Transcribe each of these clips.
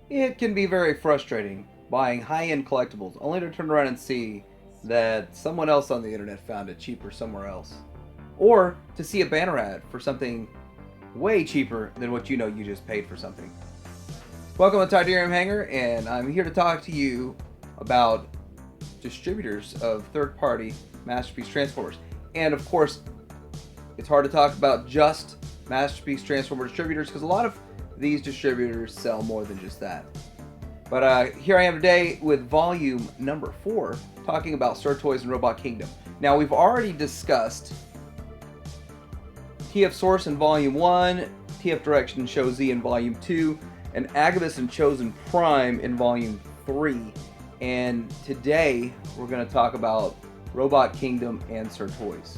It can be very frustrating buying high-end collectibles only to turn around and see that someone else on the internet found it cheaper somewhere else. Or to see a banner ad for something way cheaper than what you know you just paid for something. Welcome to Tydarium Hanger, and I'm here to talk to you about distributors of third-party Masterpiece Transformers. And of course, it's hard to talk about just Masterpiece Transformer distributors because a lot of these distributors sell more than just that. But here I am today with volume number 4, talking about SIRTOYS and Robot Kingdom. Now, we've already discussed TF Source in volume 1, TF Direction and Show Z in volume 2, and Agabus and Chosen Prime in volume 3. And today we're going to talk about Robot Kingdom and SIRTOYS.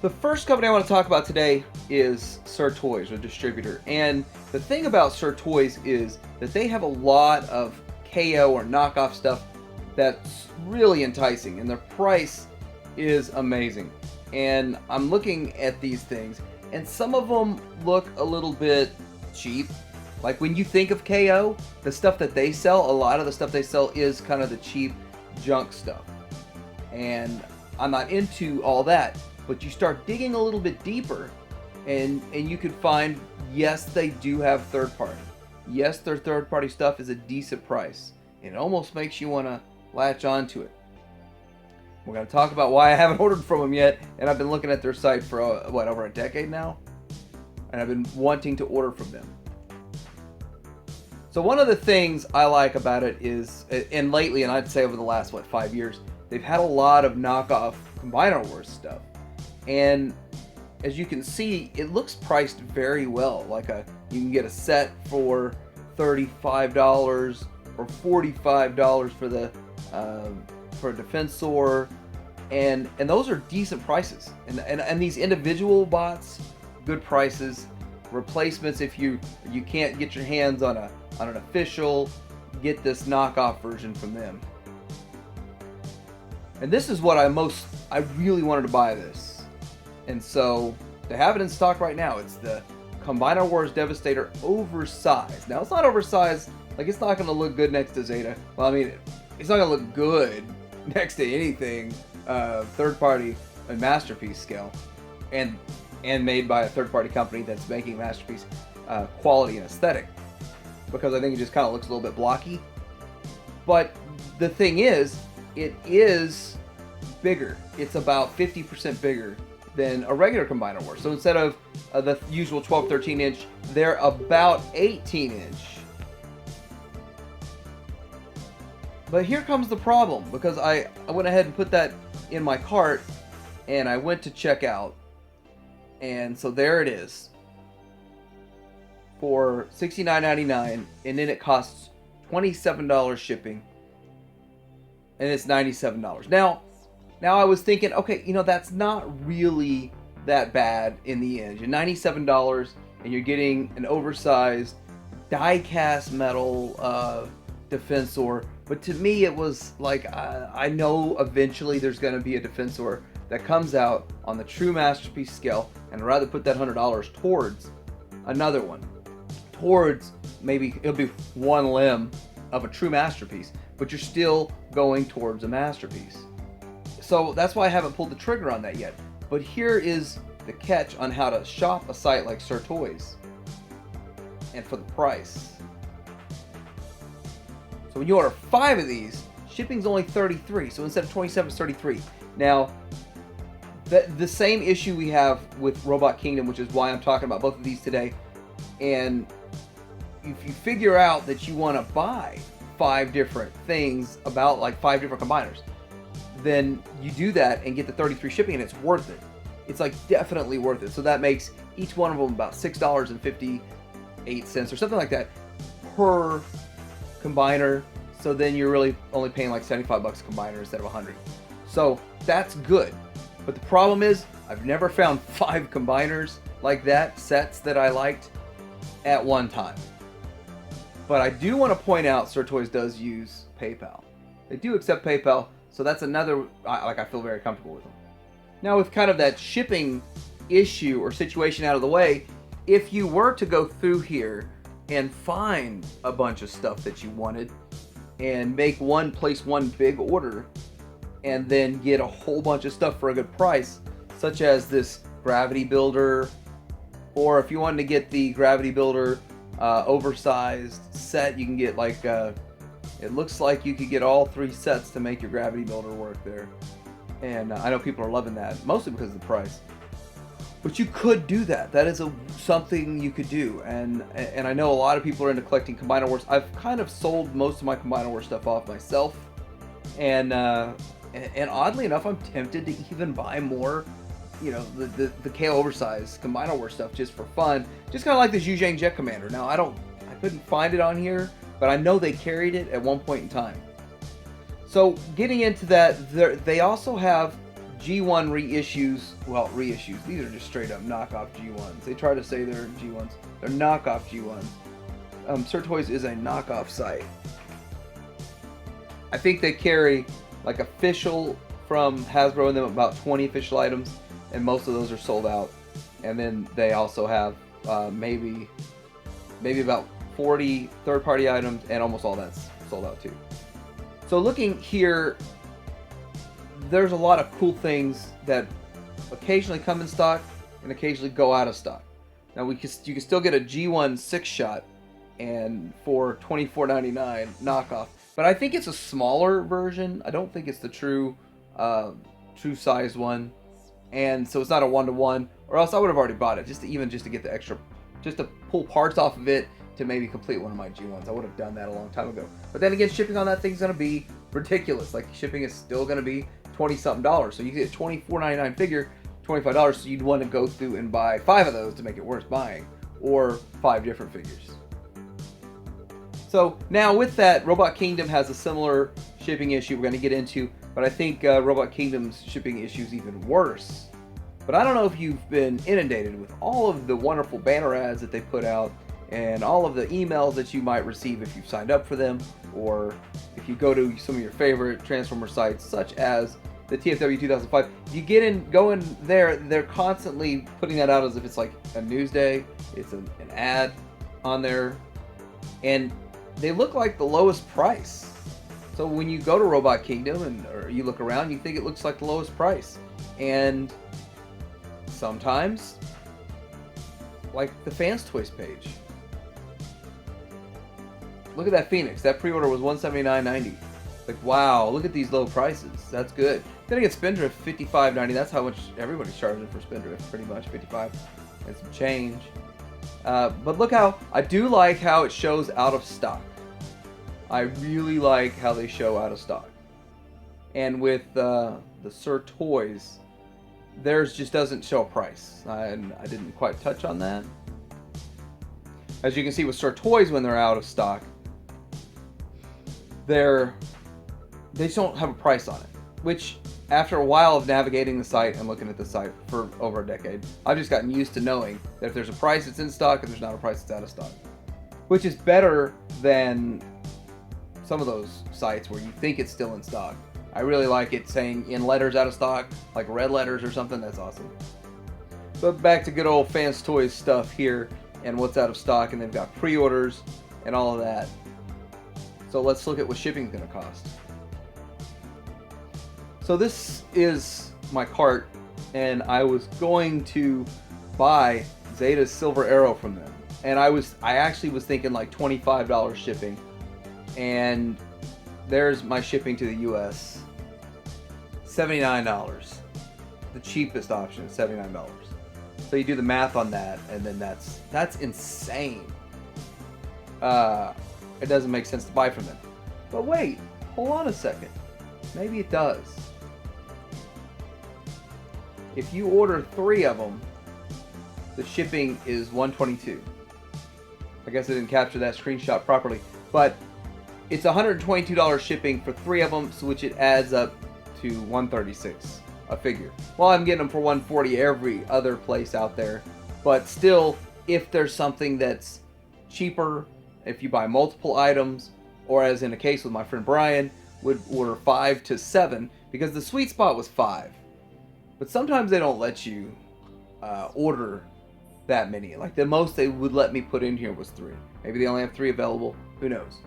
The first company I want to talk about today is SIRTOYS, or Distributor. And the thing about SIRTOYS is that they have a lot of KO or knockoff stuff that's really enticing, and their price is amazing. And I'm looking at these things, and some of them look a little bit cheap. Like when you think of KO, the stuff that they sell, a lot of the stuff they sell is kind of the cheap junk stuff. And I'm not into all that. But you start digging a little bit deeper, and you could find, yes, they do have third party. Yes, their third party stuff is a decent price. And it almost makes you want to latch onto it. We're going to talk about why I haven't ordered from them yet, and I've been looking at their site for, over a decade now? And I've been wanting to order from them. So one of the things I like about it is, and lately, and I'd say over the last, 5 years, they've had a lot of knockoff Combiner Wars stuff. And as you can see, it looks priced very well. You can get a set for $35 or $45 for the for a Defensor, and those are decent prices. And these individual bots, good prices. Replacements, if you can't get your hands on an official, get this knockoff version from them. And this is what I really wanted to buy this. And so they have it in stock right now. It's the Combiner Wars Devastator oversized. Now, it's not oversized, it's not going to look good next to Zeta. Well, I mean, it's not going to look good next to anything third party and Masterpiece scale, and made by a third party company that's making Masterpiece quality and aesthetic, because I think it just kind of looks a little bit blocky. But the thing is, it is bigger. It's about 50% bigger than a regular Combiner Wars. So instead of the usual 12-13 inch, they're about 18 inch. But here comes the problem, because I went ahead and put that in my cart, and I went to check out, and so there it is for $69.99, and then it costs $27 shipping, and it's $97. Now I was thinking, okay, that's not really that bad in the end. You're $97, and you're getting an oversized die-cast metal Defensor. But to me, it was like, I know eventually there's going to be a Defensor that comes out on the true Masterpiece scale, and I'd rather put that $100 towards another one. Towards, maybe it'll be one limb of a true Masterpiece, but you're still going towards a Masterpiece. So that's why I haven't pulled the trigger on that yet. But here is the catch on how to shop a site like SIRTOYS, and for the price. So when you order 5 of these, shipping's only $33. So instead of $27, it's $33. Now, the same issue we have with Robot Kingdom, which is why I'm talking about both of these today. And if you figure out that you want to buy 5 different things, about 5 different combiners, then you do that and get the 33 shipping, and it's worth it. It's definitely worth it. So that makes each one of them about $6.58 or something like that per combiner. So then you're really only paying 75 bucks a combiner instead of 100. So that's good. But the problem is, I've never found 5 combiners like that, sets that I liked, at one time. But I do want to point out, SIRTOYS does use PayPal. They do accept PayPal. So that's another, I feel very comfortable with them. Now, with kind of that shipping issue or situation out of the way, if you were to go through here and find a bunch of stuff that you wanted and place one big order and then get a whole bunch of stuff for a good price, such as this gravity builder, or if you wanted to get the gravity builder oversized set, you can get like it looks like you could get all 3 sets to make your gravity builder work there. And I know people are loving that, mostly because of the price. But you could do that. That is something you could do. And I know a lot of people are into collecting Combiner Wars. I've kind of sold most of my Combiner Wars stuff off myself. And oddly enough, I'm tempted to even buy more, you know, the KO oversized Combiner Wars stuff just for fun. Just kind of like this Yuzhang Jet Commander. Now, I couldn't find it on here, but I know they carried it at one point in time. So getting into that, they also have G1 reissues. Well, reissues. These are just straight up knockoff G1s. They try to say they're G1s. They're knockoff G1s. SIRTOYS is a knockoff site. I think they carry like official from Hasbro and them about 20 official items, and most of those are sold out. And then they also have maybe about 40 third-party items, and almost all that's sold out too. So looking here, there's a lot of cool things that occasionally come in stock and occasionally go out of stock. Now you can still get a G1 6-shot and for $24.99 knockoff, but I think it's a smaller version. I don't think it's the true size one, and so it's not a 1-to-1. Or else I would have already bought it just to get the extra, just to pull parts off of it to maybe complete one of my G1s. I would have done that a long time ago. But then again, shipping on that thing's gonna be ridiculous. Like, shipping is still gonna be $20-something. So you get a $24.99 figure, $25. So you'd want to go through and buy 5 of those to make it worth buying, or 5 different figures. So now with that, Robot Kingdom has a similar shipping issue we're going to get into, but I think Robot Kingdom's shipping issue is even worse. But I don't know if you've been inundated with all of the wonderful banner ads that they put out, and all of the emails that you might receive if you've signed up for them, or if you go to some of your favorite Transformer sites, such as the TFW 2005. If you go in there, they're constantly putting that out as if it's like a news day. It's an ad on there, and they look like the lowest price. So when you go to Robot Kingdom or you look around, you think it looks like the lowest price. And sometimes, like the Fans Toys page. Look at that Phoenix. That pre-order was $179.90. Like, wow, look at these low prices. That's good. Then again, Spindrift, $55.90. That's how much everybody's charging for Spindrift, pretty much, $55 and some change. But look how, I do like how it shows out of stock. I really like how they show out of stock. And with the SIRTOYS, theirs just doesn't show a price. And I didn't quite touch on that. As you can see with SIRTOYS, when they're out of stock, they just don't have a price on it. Which, after a while of navigating the site and looking at the site for over a decade, I've just gotten used to knowing that if there's a price, it's in stock. If there's not a price, it's out of stock. Which is better than some of those sites where you think it's still in stock. I really like it saying in letters out of stock, like red letters or something. That's awesome. But back to good old Fans Toys stuff here and what's out of stock, and they've got pre-orders and all of that. So let's look at what shipping's going to cost. So this is my cart, and I was going to buy Zeta's Silver Arrow from them, and I actually was thinking like $25 shipping, and there's my shipping to the US, $79. The cheapest option is $79. So you do the math on that, and then that's insane. It doesn't make sense to buy from them. But wait, hold on a second. Maybe it does. If you order 3 of them, the shipping is $122. I guess I didn't capture that screenshot properly, but it's $122 shipping for 3 of them, so which it adds up to $136 a figure. Well, I'm getting them for $140 every other place out there, but still, if there's something that's cheaper, if you buy multiple items, or as in the case with my friend Brian, would order 5 to 7, because the sweet spot was 5. But sometimes they don't let you order that many. Like the most they would let me put in here was 3. Maybe they only have 3 available. Who knows?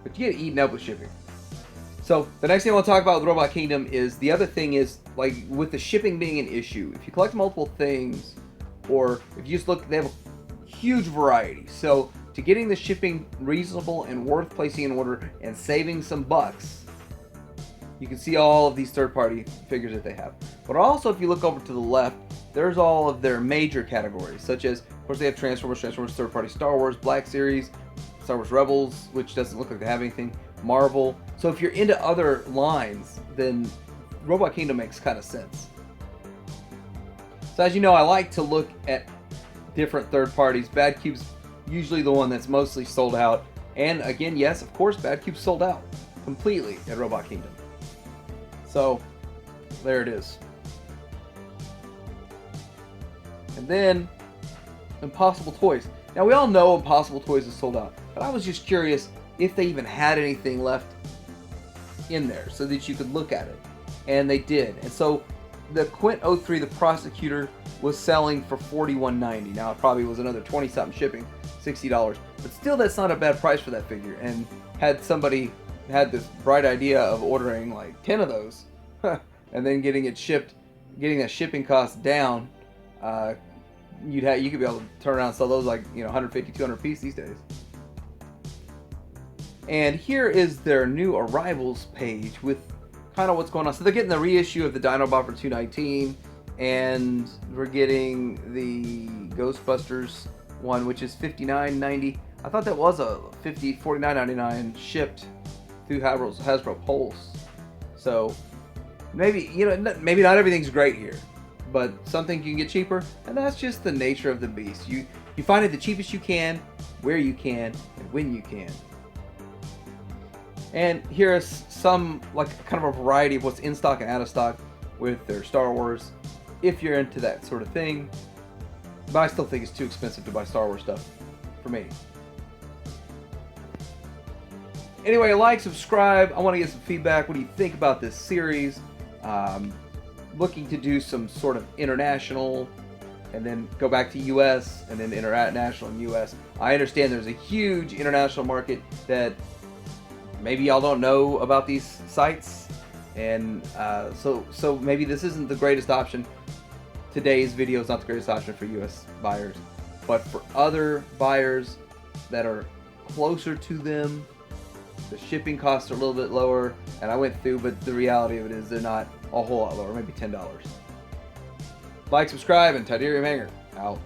But you get eaten up with shipping. So the next thing I want to talk about with Robot Kingdom is the other thing is, like, with the shipping being an issue, if you collect multiple things, or if you just look, they have a huge variety. So to getting the shipping reasonable and worth placing an order and saving some bucks, you can see all of these third-party figures that they have. But also, if you look over to the left, there's all of their major categories, such as, of course, they have Transformers, third-party Star Wars, Black Series, Star Wars Rebels, which doesn't look like they have anything, Marvel. So if you're into other lines, then Robot Kingdom makes kind of sense. So as you know, I like to look at different third parties. Bad Cube's usually the one that's mostly sold out. And again, yes, of course, Bad Cube sold out completely at Robot Kingdom. So there it is. And then Impossible Toys. Now we all know Impossible Toys is sold out, but I was just curious if they even had anything left in there so that you could look at it. And they did. And so the Quint 03, the Prosecutor, was selling for $41.90. Now it probably was another 20-something shipping, $60. But still, that's not a bad price for that figure. And had somebody had this bright idea of ordering like 10 of those and then getting it shipped, getting that shipping cost down, you could be able to turn around and sell those like, 150, 200 piece these days. And here is their new arrivals page with kind of what's going on. So they're getting the reissue of the Dinobot for $219, and we're getting the Ghostbusters one, which is $59.90. I thought that was a $49.99 shipped through Hasbro Pulse. So maybe, maybe not everything's great here, but something you can get cheaper, and that's just the nature of the beast. You find it the cheapest you can, where you can, and when you can. And here is some, like, kind of a variety of what's in stock and out of stock with their Star Wars, if you're into that sort of thing. But I still think it's too expensive to buy Star Wars stuff for me. Anyway, like, subscribe. I want to get some feedback. What do you think about this series? Looking to do some sort of international, and then go back to US, and then international and US. I understand there's a huge international market that maybe y'all don't know about these sites, and so maybe this isn't the greatest option. Today's video is not the greatest option for US buyers, but for other buyers that are closer to them, the shipping costs are a little bit lower, and I went through, but the reality of it is they're not a whole lot lower, maybe $10. Like, subscribe, and Tydirium Hanger out.